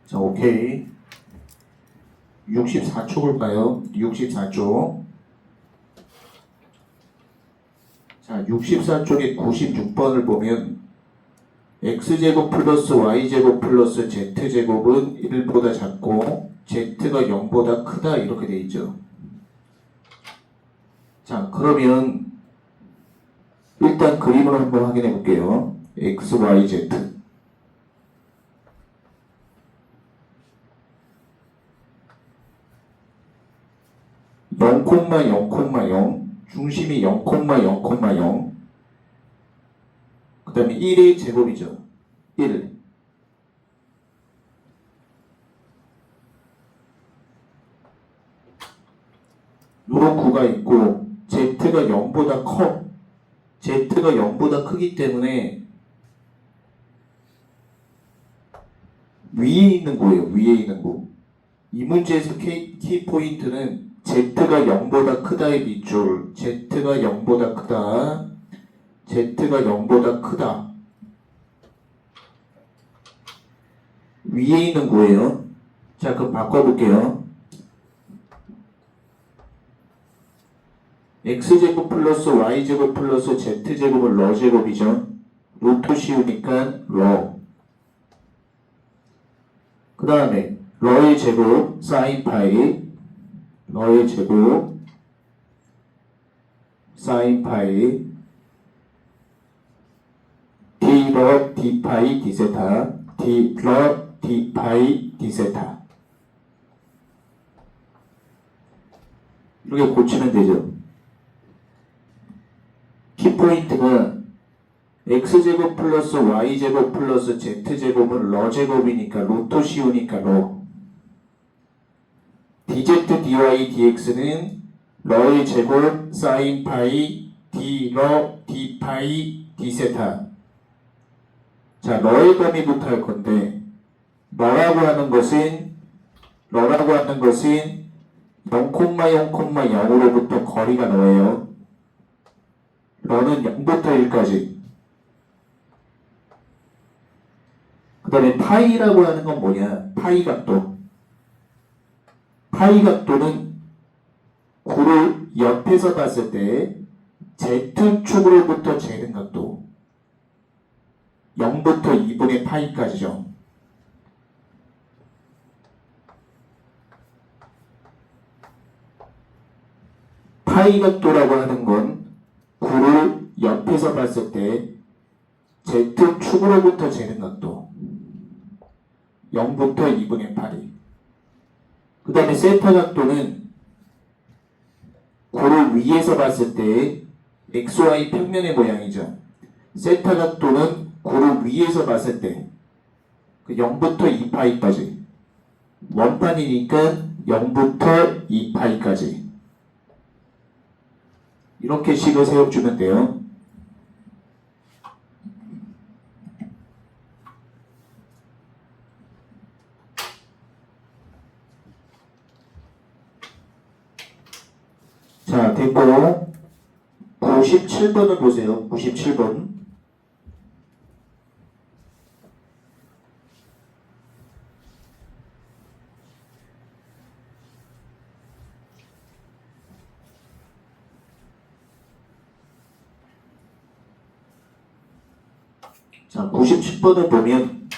자, 오케이. 64초 볼까요? 64초. 자, 64쪽에 96번을 보면 x제곱 플러스 y제곱 플러스 z제곱은 1보다 작고 z가 0보다 크다 이렇게 돼 있죠. 자, 그러면 일단 그림을 한번 확인해 볼게요. x, y, z. 0,0,0 중심이 0,0,0 그 다음에 1의 제곱이죠. 1 요런 구가 있고 z가 0보다 커. z가 0보다 크기 때문에 위에 있는 거예요. 위에 있는 거. 이 문제에서 키포인트는 z가 0보다 크다의 밑줄. z가 0보다 크다. z가 0보다 크다. 위에 있는 거예요. 자, 그럼 바꿔볼게요. x제곱 플러스 y제곱 플러스 z제곱은 러제곱이죠. 루트 씌우니까 러. 그 다음에 러의 제곱 사인 파이, 러의 제곱 사인 파이 d러 d파이 d세타 d러 d파이 d세타 이렇게 고치면 되죠. 키포인트가 x제곱 플러스 y제곱 플러스 z제곱은 러제곱이니까 루트 씌우니까 러. dz dy dx는 러의 제곱 사인 파이 d러 d파이 d세타. 자, 러의 범위부터 할 건데 러라고 하는 것은 0,0,0으로부터 거리가 너예요. 러는 0부터 1까지. 그 다음에 파이라고 하는 건 뭐냐? 파이 각도. 파이 각도는 9를 옆에서 봤을 때 Z축으로부터 재는 각도. 0부터 2분의 파이까지죠. 파이 각도라고 하는 건 9를 옆에서 봤을 때 Z축으로부터 재는 각도. 0부터 2분의 8이. 그 다음에 세타 각도는 9를 위에서 봤을 때 XY 평면의 모양이죠. 세타 각도는 9를 위에서 봤을 때 0부터 2파이까지. 원판이니까 0부터 2파이까지. 이렇게 식을 세워주면 돼요. 자, 됐고 97번을 보세요. 97번. 자, 97번을 보면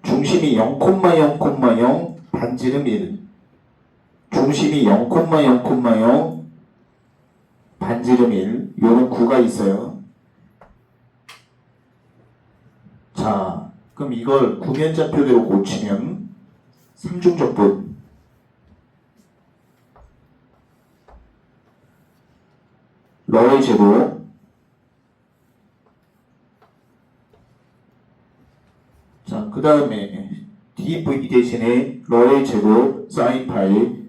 중심이 0,0,0 반지름 1. 중심이 0,0,0 반지름 1. 요런 구가 있어요. 자, 그럼 이걸 구면자표대로 고치면 삼중적분 러의 제곱 자, 그 다음에 dv 대신에 러의 제곱 사인 파이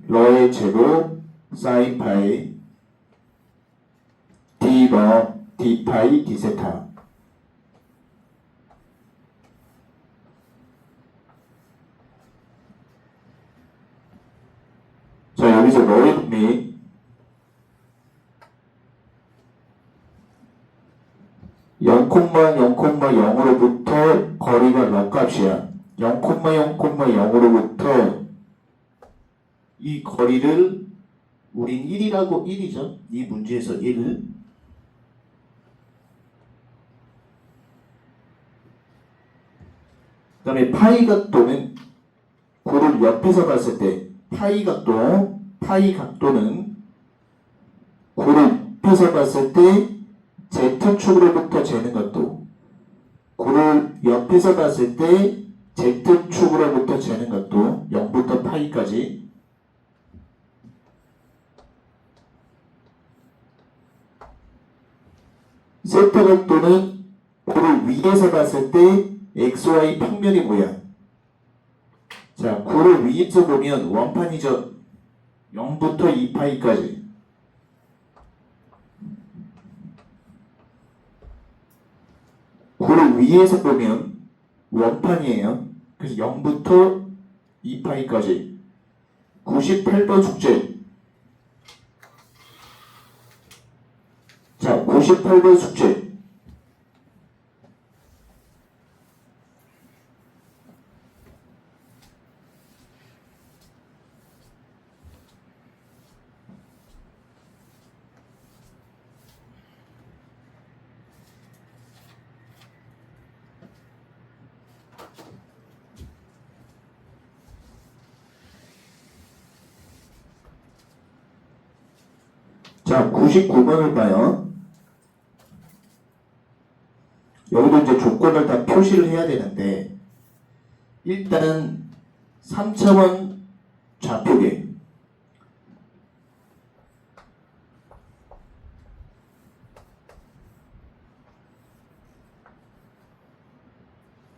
러의 제곱 사인 파이 d러 d파이 d세타 및 0,0,0으로부터 거리가 몇 값이야? 0,0,0으로부터 이 거리를 우린 1이죠. 이 문제에서 1. 그 다음에 파이 각도는 9를 옆에서 봤을 때 파이 각도는 9를 옆에서 봤을 때 Z축으로부터 재는 각도, 9를 옆에서 봤을 때 Z축으로부터 재는 각도 0부터 파이까지. 세타 각도는 9를 위에서 봤을 때 XY 평면이 뭐야? 자, 9를 위에서 보면 원판이죠. 0부터 2파이까지. 구를 위에서 보면 원판이에요. 그래서 0부터 2파이까지. 98번 숙제. 자, 98번 숙제. 자, 99번을 봐요. 여기도 이제 조건을 다 표시를 해야 되는데, 일단은 3차원 좌표계.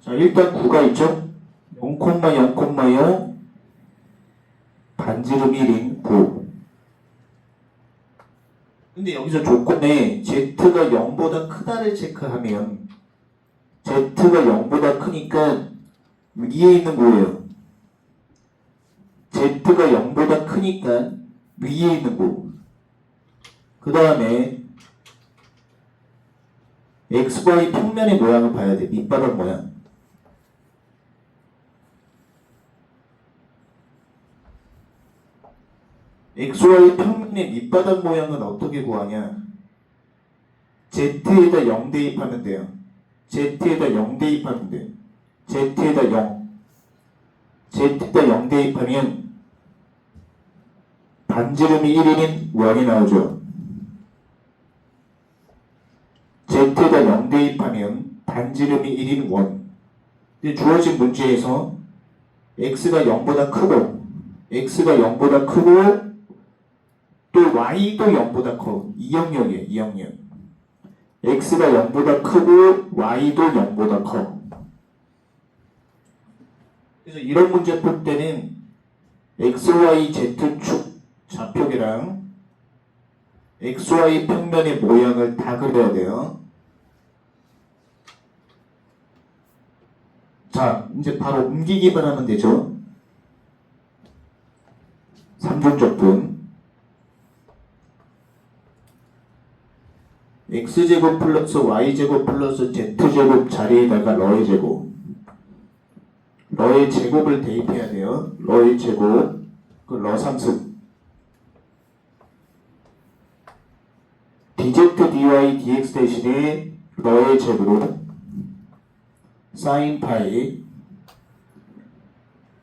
자, 일단 9가 있죠? 0,0,0 반지름 1인 9. 근데 여기서 조건에 Z가 0보다 크다를 체크하면 Z가 0보다 크니까 위에 있는 거예요. Z가 0보다 크니까 위에 있는 거. 그 다음에 XY 평면의 모양을 봐야 돼. 밑바닥 모양. XY 평면의 밑바닥 모양은 어떻게 구하냐? Z에다 0 대입하면 돼요. Z에다 0 대입하면 돼요. Z에다 0. Z에다 0 대입하면 반지름이 1인 0이 나오죠. Z에다 0 대입하면 반지름이 1인 1. 근데 주어진 문제에서 X가 0보다 크고 또 Y도 0보다 커. 2영역이에요. 2영역. X가 0보다 크고 Y도 0보다 커. 그래서 이런 문제 풀 때는 XY Z축 좌표계랑 XY 평면의 모양을 다 그려야 돼요. 자, 이제 바로 옮기기만 하면 되죠. 3중적분. X제곱 플러스 Y제곱 플러스 Z제곱 자리에다가 러의 제곱. 러의 제곱을 대입해야 돼요. 러의 제곱. 그 러 상승. dz dy dx 대신에 러의 제곱. 사인 파이.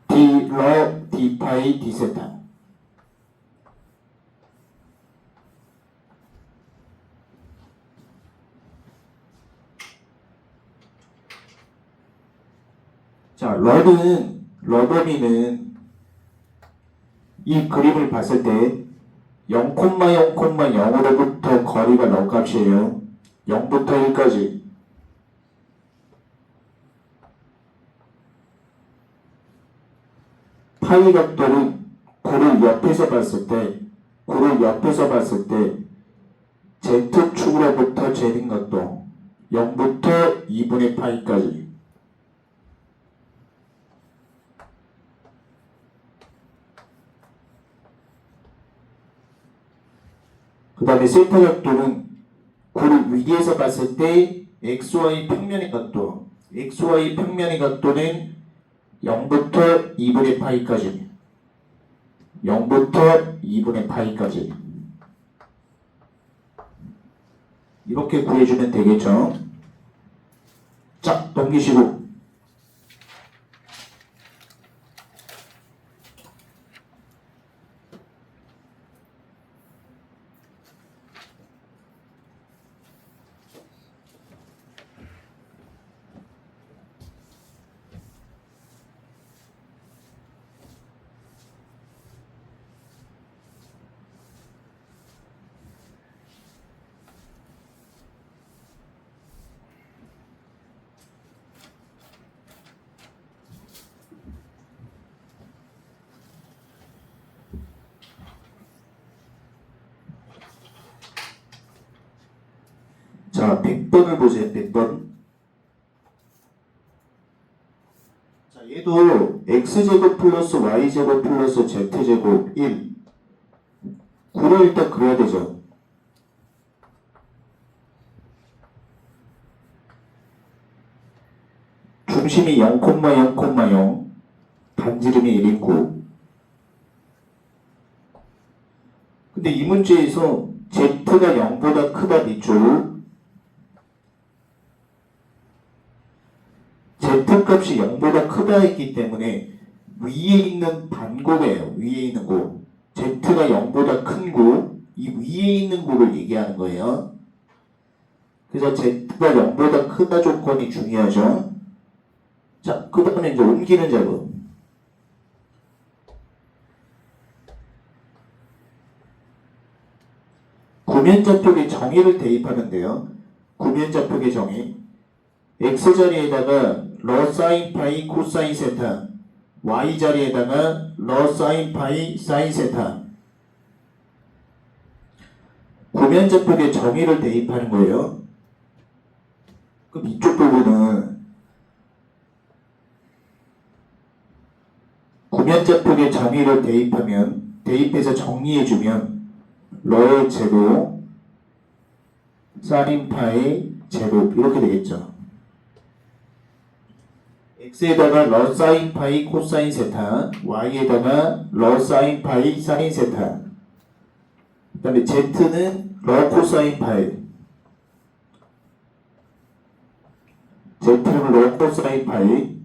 d 러 d 파이 d 세타. 자, 러더미는 이 그림을 봤을 때 0,0,0으로부터 거리가 몇 값이에요? 0부터 1까지. 파이 각도는 9를 옆에서 봤을 때 Z축으로부터 재는 각도 0부터 2분의 파이까지. 그 다음에 세타 각도는 고를 위에서 봤을 때 XY 평면의 각도. XY 평면의 각도는 0부터 2분의 파이까지. 0부터 2분의 파이까지. 이렇게 구해주면 되겠죠. 자, 넘기시고. 자, 100번을 보세요. 100번. 자, 얘도 x제곱 플러스 y제곱 플러스 z제곱 1. 9를 일단 그려야 되죠. 중심이 0,0,0, 반지름이 1이고. 근데 이 문제에서 z가 0보다 크다 밑줄. z값이 0보다 크다 했기 때문에 위에 있는 반곱이에요. 위에 있는 곱. z가 0보다 큰 곱, 이 위에 있는 곱을 얘기하는 거예요. 그래서 z가 0보다 크다 조건이 중요하죠. 자, 그 다음에 이제 옮기는 작업. 구면좌표의 정의를 대입하는데요. 구면좌표의 정의. x자리에다가 러 사인 파이 코사인 세타, y자리에다가 러 사인 파이 사인 세타. 구면좌표의 정의를 대입하는 거예요. 그럼 이쪽 부분은 구면좌표의 정의를 대입해서 정리해주면 러의 제곱, 사인 파이 제곱 이렇게 되겠죠. x에다가 러 사인 파이 코사인 세타, y에다가 러 사인 파이 사인 세타. 그 다음에 z는 러 코사인 파이, z는 러 코사인 파이.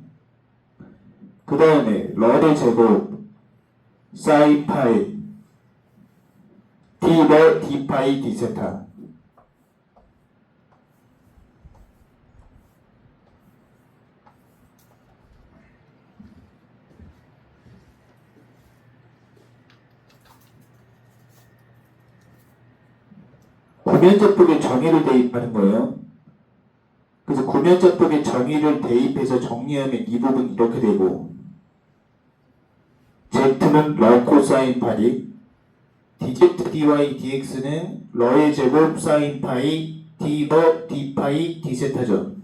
그 다음에 러의 제곱, 사인 파이, d러 d 파이 d 세타. 구면좌표의 정의를 대입하는 거예요. 그래서 구면좌표의 정의를 대입해서 정리하면 이 부분 이렇게 되고, z는 러 코사인 파이, dz dy dx는 러의 제곱 사인 파이 d러 d 파이 d 세타죠.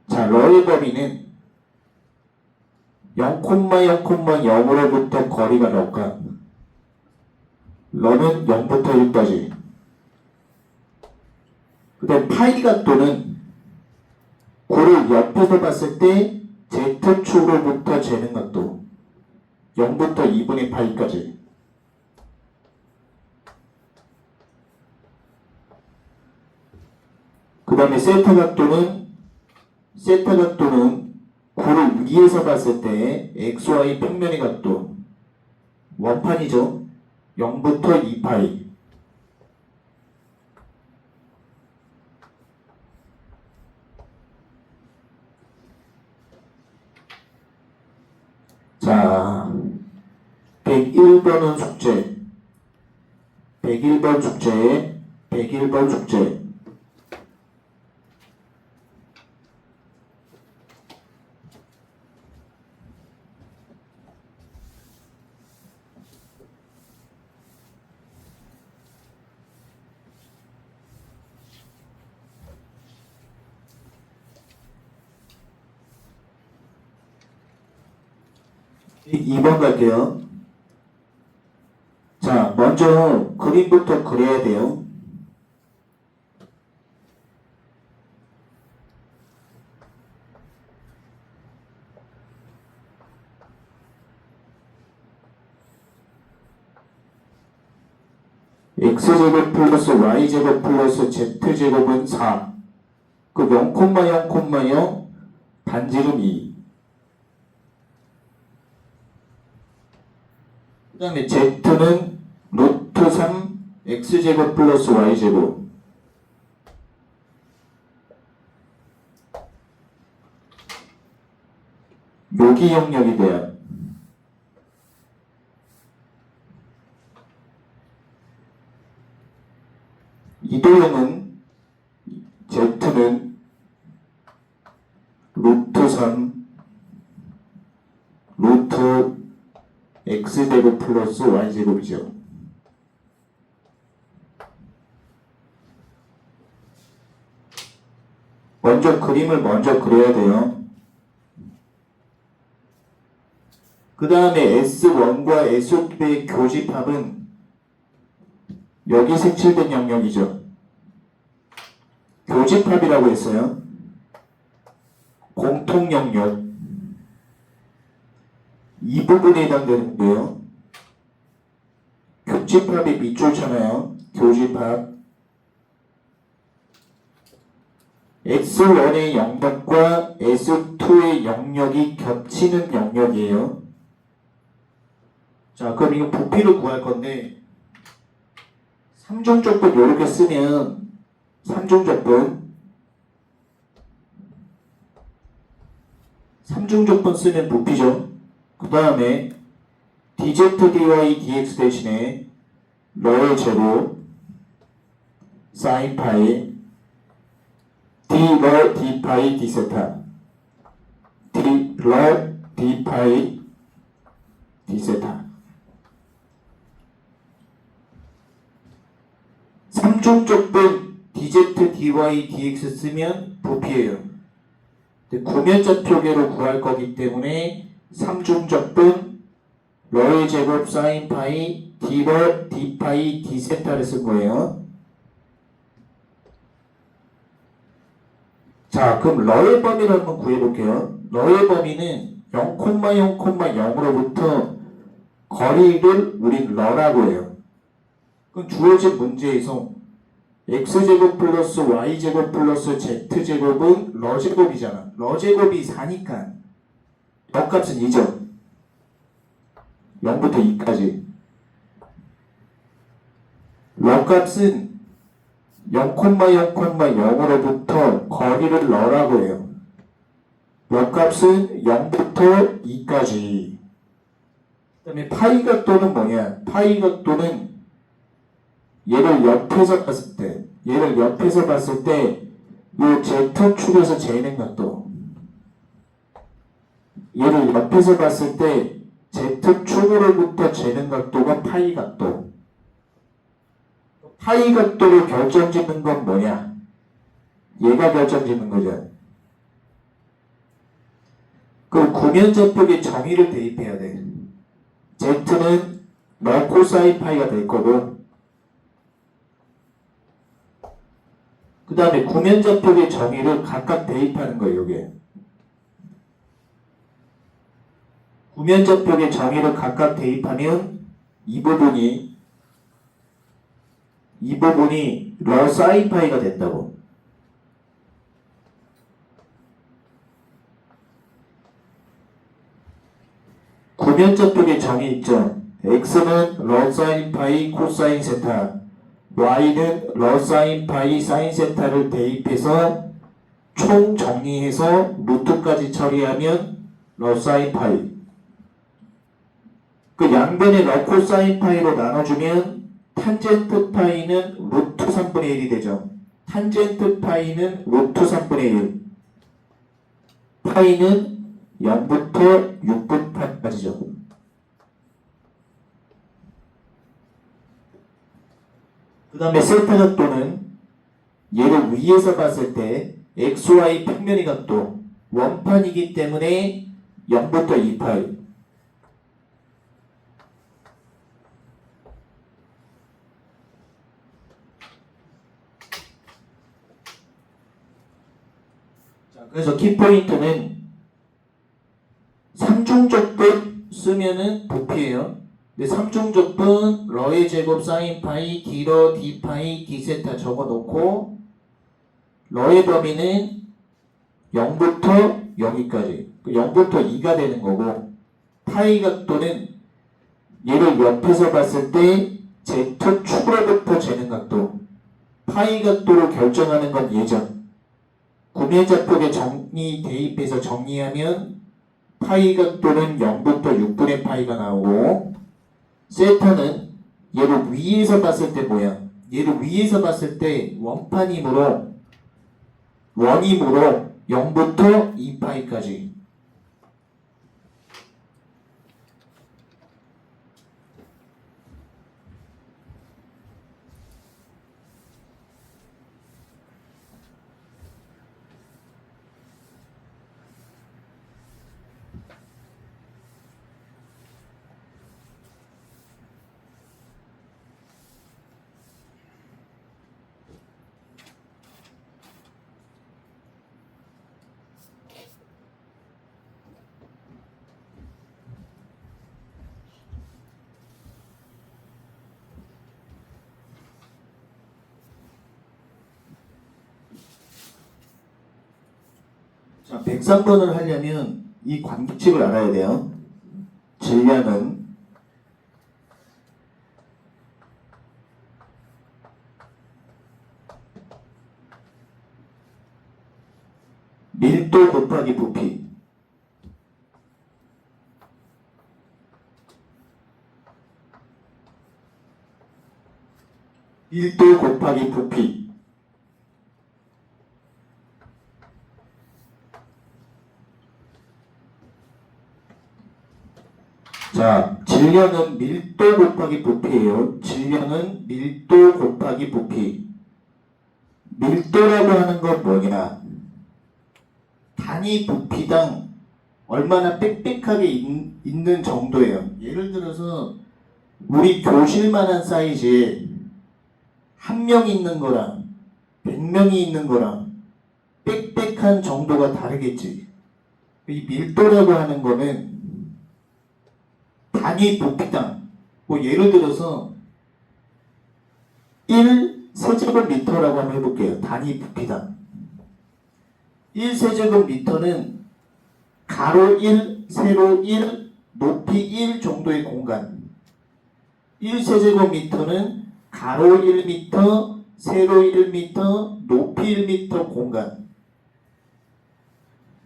자, 러의 범위는 0,0,0으로부터 거리가 러가, 러는 0부터 1까지. 그 다음 파이 각도는 고를 옆에서 봤을 때 z축으로부터 재는 각도, 0부터 2분의 파이까지. 그 다음에 세타 각도는 고를 위에서 봤을 때 xy 평면의 각도, 원판이죠. 0부터 2파이. 자, 101번은 숙제. 101번 숙제. 101번 숙제. 이 2번 갈게요. 자, 먼저 그림부터 그려야 돼요. x제곱 플러스 y제곱 플러스 z제곱은 4. 그 0,0,0 반지름 2. 그 다음에 z는 루트 3 x제곱 플러스 y제곱. 여기 영역이 돼요. 이 도형은 z는 루트 3 루트 x제곱 플러스 y제곱이죠. 먼저 그림을 먼저 그려야 돼요. 그 다음에 S1과 S2의 교집합은 여기 색칠된 영역이죠. 교집합이라고 했어요. 공통 영역. 이 부분에 해당되는데요. 교집합이 밑줄잖아요. 교집합. S1의 영역과 S2의 영역이 겹치는 영역이에요. 자, 그럼 이거 부피를 구할 건데 3중적분 이렇게 쓰면 3중적분 쓰면 부피죠. 그 다음에 dz dy dx 대신에 러의 제곱 sin 파이 d러 d 파이 d 세타 d러 d 파이 d 세타. 3중적분 dz dy dx 쓰면 부피예요. 구면좌표계로 구할 거기 때문에 3중적분 러의 제곱 사인 파이 d러 d 파이 d 세타를 쓴 거예요. 자, 그럼 러의 범위를 한번 구해볼게요. 러의 범위는 0,0,0으로부터 거리를 우린 러라고 해요. 그럼 주어진 문제에서 x제곱 플러스 y제곱 플러스 z제곱은 러제곱이잖아. 러제곱이 4니까 값은 2죠. 0부터 2까지. 값은 0,0,0으로부터 거리를 러라고 해요. 값은 0부터 2까지. 그 다음에 파이 각도는 뭐냐? 파이 각도는 얘를 옆에서 봤을 때 이 Z축에서 재는 각도, 얘를 옆에서 봤을 때 Z축으로부터 재는 각도가 파이 각도. 파이 각도를 결정짓는 건 뭐냐? 얘가 결정짓는 거죠. 그 구면좌표의 정의를 대입해야 돼. Z는 러 코사인 파이가 될 거고, 그 다음에 구면좌표의 정의를 각각 대입하는 거예요, 이게. 구면좌표의 정의를 각각 대입하면 이 부분이 러 사인 파이가 된다고. 구면좌표의 정의 있죠. x는 러 사인 파이 코사인 세타, y는 러 사인 파이 사인 세타를 대입해서 총 정리해서 루트까지 처리하면 러 사인 파이. 그 양변의 러 코사인 파이로 나눠주면 탄젠트 파이는 루트 3분의 1이 되죠. 탄젠트 파이는 루트 3분의 1. 파이는 0부터 6분 8까지죠. 그 다음에 세타 각도는 얘를 위에서 봤을 때 XY 평면의 각도 원판이기 때문에 0부터 2파이. 자, 그래서 키포인트는 3중적분 쓰면은 부피예요. 근데 삼중적분 러의 제곱 사인 파이 D러 D 파이 D 세타 적어놓고 러의 범위는 0부터 0까지 0부터 2가 되는 거고 파이 각도는 얘를 옆에서 봤을 때 Z축으로부터 재는 각도 파이 각도로 결정하는 건 예전 구매좌표에 정리 대입해서 정리하면 파이 각도는 0부터 6분의 파이가 나오고 세타는 얘를 위에서 봤을 때 모양 얘를 위에서 봤을 때 원판이므로 0부터 2파이까지 자, 103번을 하려면 이 관계칙을 알아야 돼요. 질량은 밀도 곱하기 부피 밀도 곱하기 부피 자, 질량은 밀도 곱하기 부피예요. 질량은 밀도 곱하기 부피. 밀도라고 하는 건 뭐냐? 단위 부피당 얼마나 빽빽하게 있는 정도예요. 예를 들어서 우리 교실만한 사이즈에 한 명 있는 거랑 100명이 있는 거랑 빽빽한 정도가 다르겠지. 이 밀도라고 하는 거는 단위 부피당 뭐 예를 들어서 1세제곱미터라고 한번 해볼게요. 단위 부피당 1세제곱미터는 가로 1, 세로 1, 높이 1 정도의 공간 1세제곱미터는 가로 1m, 세로 1m, 높이 1m 공간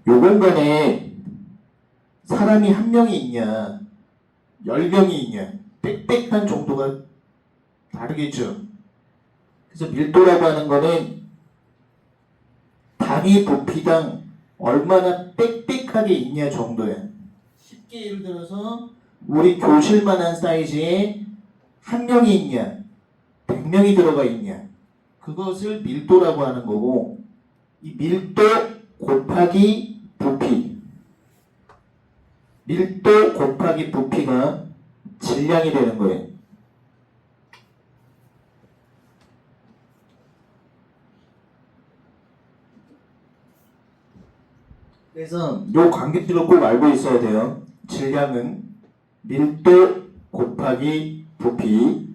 요 공간에 사람이 한 명이 있냐 10명이 있냐 빽빽한 정도가 다르겠죠. 그래서 밀도라고 하는 거는 단위 부피당 얼마나 빽빽하게 있냐 정도야. 쉽게 예를 들어서 우리 교실만한 사이즈에 한 명이 있냐 100명이 들어가 있냐 그것을 밀도라고 하는 거고 이 밀도 곱하기 부피 밀도 곱하기 부피가 질량이 되는 거예요. 그래서 이 관계식을 꼭 알고 있어야 돼요. 질량은 밀도 곱하기 부피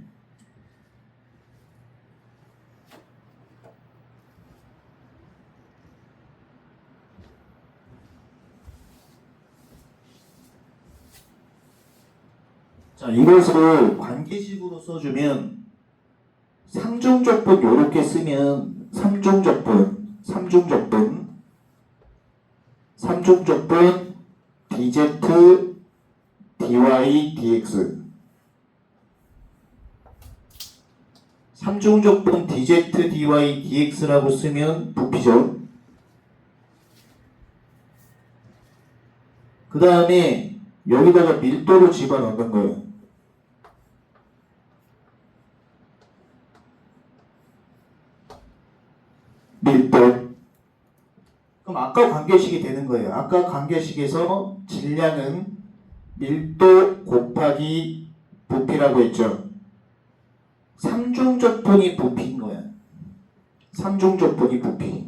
자, 이것을 관계식으로 써주면 삼중적분 요렇게 쓰면 삼중적분 dz dy dx 삼중적분 dz dy dx라고 쓰면 부피죠. 그 다음에 여기다가 밀도로 집어넣는 거예요. 밀도. 그럼 아까 관계식이 되는 거예요. 아까 관계식에서 질량은 밀도 곱하기 부피라고 했죠. 삼중적분이 부피인 거야. 삼중적분이 부피.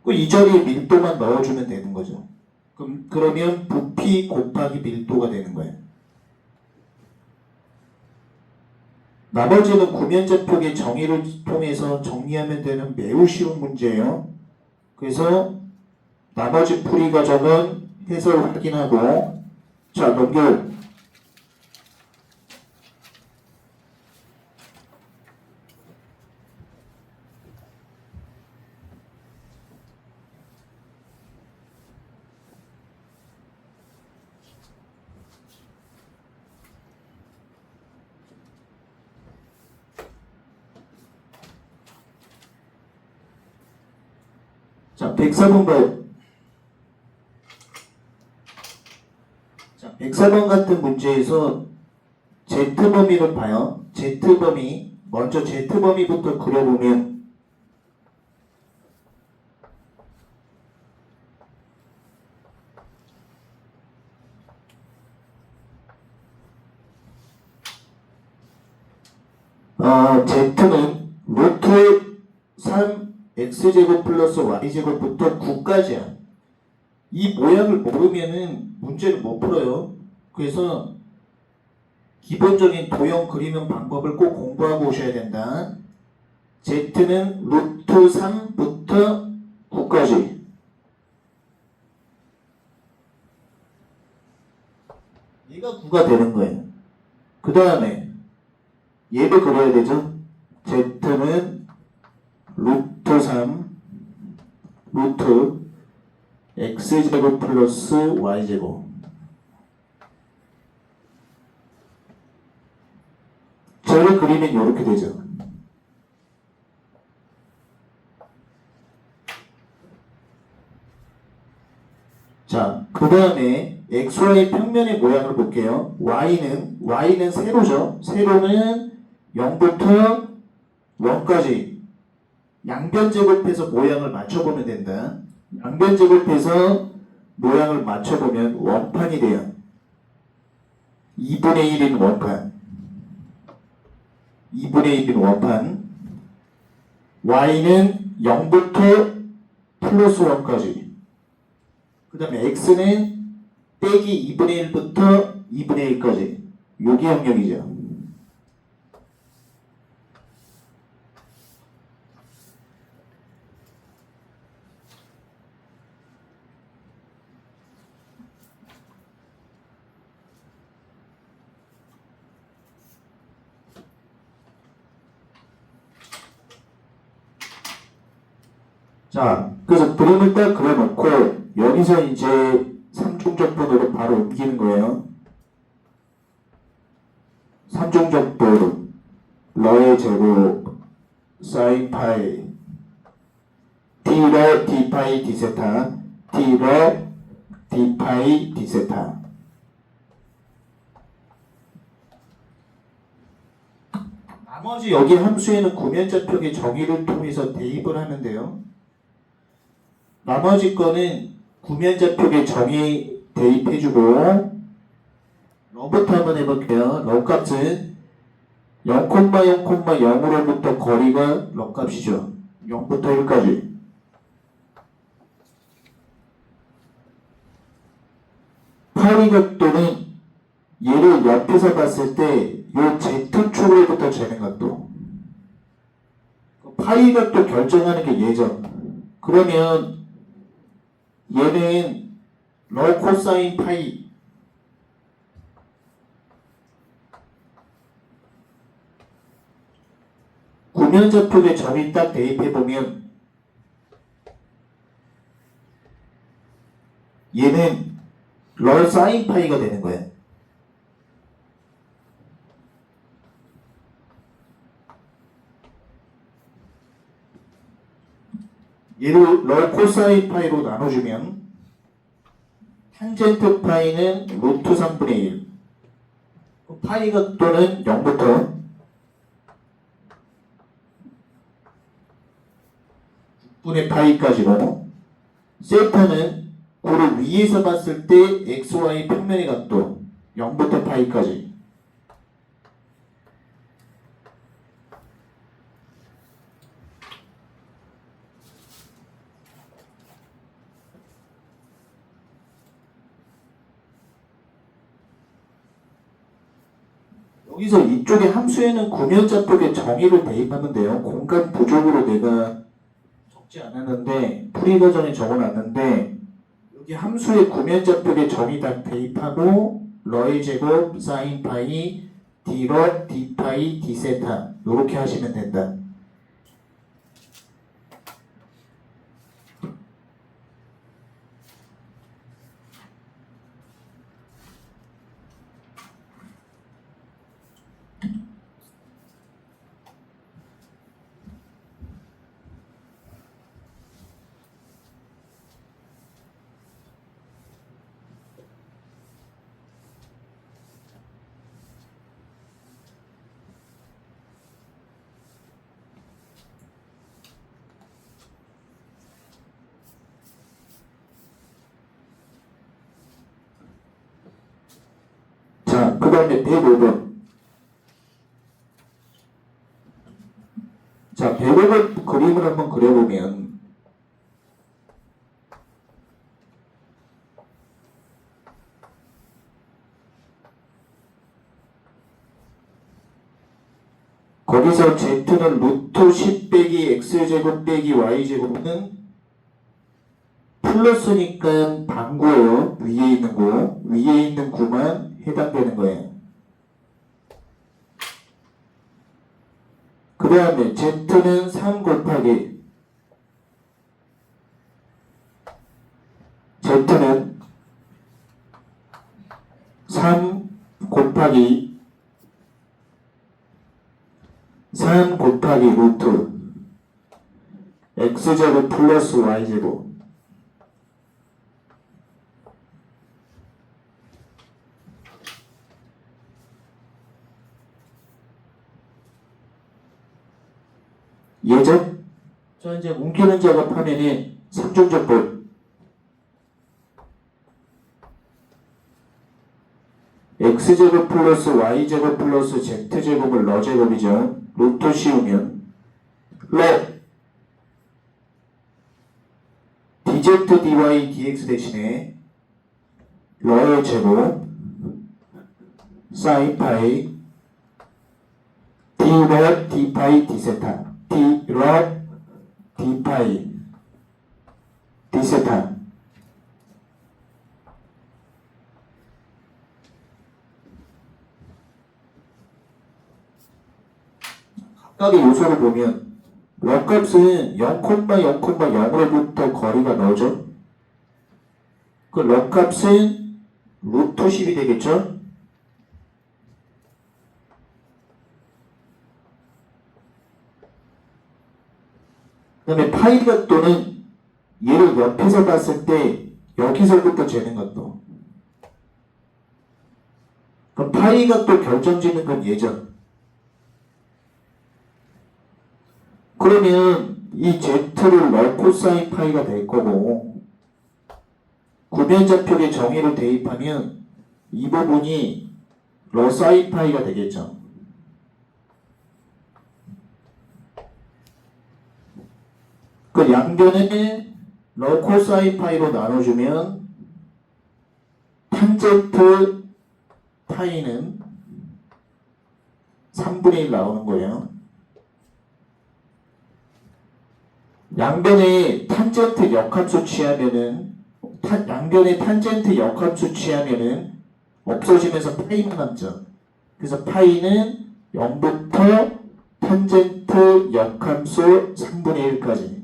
이 자리에 밀도만 넣어주면 되는 거죠. 그러면 부피 곱하기 밀도가 되는 거예요. 나머지는 구면자표의 정의를 통해서 정리하면 되는 매우 쉬운 문제예요. 그래서 나머지 풀이 과정은 해설 확인하고, 자, 넘겨요. 자, 104번 봐요. 자, 104번 같은 문제에서 Z범위를 봐요. Z범위, 먼저 Z범위부터 그려보면, Z는 루트 3x제곱 플러스 y제곱부터 9까지야. 이 모양을 모르면은 문제를 못 풀어요. 그래서 기본적인 도형 그리는 방법을 꼭 공부하고 오셔야 된다. Z는 루트 3부터 9까지. 얘가 9가 되는 거예요. 그 다음에 얘도 그려야 되죠. Z는 루트 3 루트 x제곱 플러스 y제곱. 저를 그리면 이렇게 되죠. 자, 그 다음에 xy 평면의 모양을 볼게요. y는 세로죠. 세로는 0부터 1까지 양변 제곱해서 모양을 맞춰보면 된다. 양변 제곱해서 모양을 맞춰보면 원판이 돼요. 2분의 1인 원판. 2분의 1인 원판. y는 0부터 플러스 1까지. 그 다음에 x는 빼기 2분의 1부터 2분의 1까지. 요게 영역이죠. 자, 그래서 그림을 딱 그려놓고 여기서 이제 삼중적분으로 바로 옮기는 거예요. 삼중적분 러의 제곱 사인 파이 D러 D파이 D세타 D러 D파이 D세타. 나머지 여기 함수에는 구면자표의 정의를 통해서 대입을 하면 돼요. 나머지 거는 구면자표의 정의 대입해주고, 러부터 한번 해볼게요. 러 값은 0,0,0으로부터 거리가 러 값이죠. 0부터 1까지. 파이 각도는 얘를 옆에서 봤을 때 요 Z축으로부터 재는 각도. 파이 각도 결정하는 게 얘죠. 그러면 얘는 러 코사인 파이. 구면자표의 정의 딱 대입해보면 얘는 러 사인 파이가 되는 거예요. 얘를 러 코사인 파이로 나눠주면 탄젠트 파이는 루트 3분의 1. 파이 각도는 0부터 6분의 파이까지고, 세타는 고를 위에서 봤을 때 XY 평면의 각도 0부터 파이까지. 여기서 이쪽에 함수에는 구면좌표의 정의를 대입하면 돼요. 공간 부족으로 내가 적지 않았는데 풀이 버전에 적어놨는데 여기 함수의 구면좌표의 정의 다 대입하고 러의 제곱 사인 파이 d러 d파이 d세타 이렇게 하시면 된다. 자, 그 다음에 105번. 자, 105번 그림을 한번 그려보면 거기서 z는 루트 10 빼기 x제곱 빼기 y제곱은 플러스니까 반구예요. 위에 있는 거. 위에 있는 구만 해당되는 거예요. 그 다음에 z는 3 곱하기 z는 3 곱하기 루트 x제곱 플러스 y제곱 예죠? 자, 이제 옮기는 작업하면은 삼중적법 x제곱 플러스 y제곱 플러스 z제곱을 러제곱이죠. 루트 씌우면 러 dz dy dx 대신에 러의 제곱 사인 파이 d러 d파이 d세타 d러 d파이 d세타 각각의 요소를 보면 러 값은 0,0,0으로부터 거리가 너죠. 그 러 값은 루트 10이 되겠죠. 그 다음에 파이 각도는 얘를 옆에서 봤을 때 여기서부터 재는 각도. 그럼 파이 각도 결정짓는 건 얘죠. 그러면 이 z를 러 코사인 파이가 될 거고 구면좌표의 정의를 대입하면 이 부분이 러 사인 파이가 되겠죠. 그 양변을 러 코사인 파이로 나눠주면 탄젠트 파이는 3분의 1 나오는 거예요. 양변에 탄젠트 역함수 취하면은 양변에 탄젠트 역함수 취하면은 없어지면서 파이만 남죠. 그래서 파이는 0부터 탄젠트 역함수 3분의 1까지.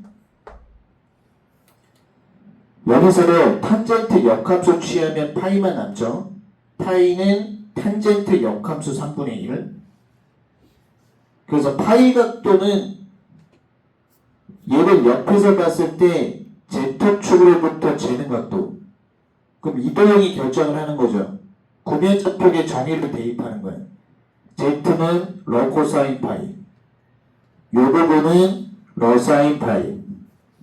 여기서는 탄젠트 역함수 취하면 파이만 남죠. 파이는 탄젠트 역함수 3분의 1. 그래서 파이 각도는 얘를 옆에서 봤을 때 Z축으로부터 재는 각도. 그럼 이 도형이 결정을 하는 거죠. 구면좌표의 정의를 대입하는 거예요. Z는 러 코사인 파이. 이 부분은 러 사인 파이.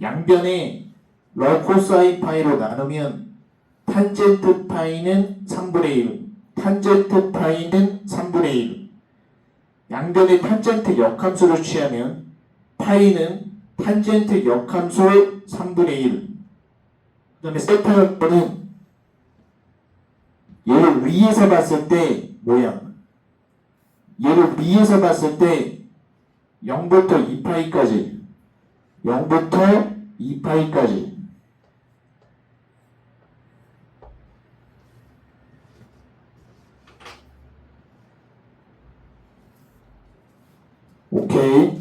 양변에 러 코사인 파이로 나누면 탄젠트 파이는 3분의 1. 탄젠트 파이는 3분의 1. 양변에 탄젠트 역함수를 취하면 파이는 탄젠트 역함수 3분의 1. 그 다음에 세타 각도는 얘를 위에서 봤을 때 모양. 얘를 위에서 봤을 때 0부터 2파이까지 0부터 2파이까지 오케이.